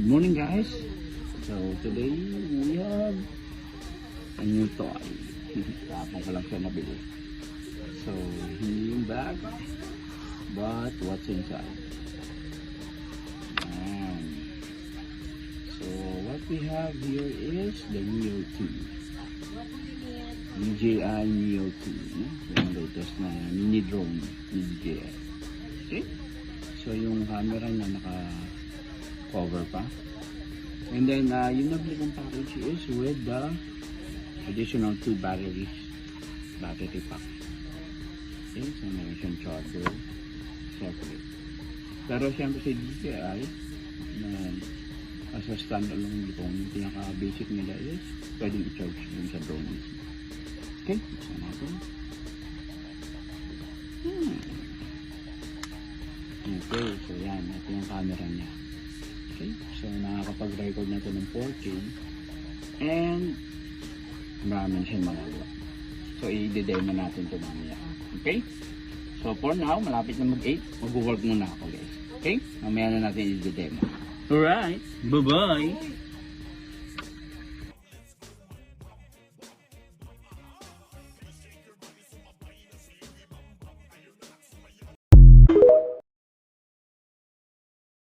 morning guys. So today we have a new toy. Tapos ko lang siya nabili. So new bag, but what's inside? So what we have here is the Neo 2. DJI Neo 2. Yung latest na mini drone ni DJI. Okay? So yung camera niya naka-cover pa. And then yung nabili kong package is with the additional 2 battery pack. Okay? So meron siyang charger separate. Pero siyempre si DJI na as a standalone phone, yung pinaka-basic nila is pwedeng i-charge dun sa drone mismo. Okay, buksan natin. Okay, so yan, ito yung camera niya. Okay, so nakakapag-record na ito ng 4K and maraming siyang magagawa. So i-demo natin ito mamaya. Okay, so for now, malapit na mag-8, mag-work muna ako guys. Okay, mamaya na natin i-demo. Alright, bye-bye!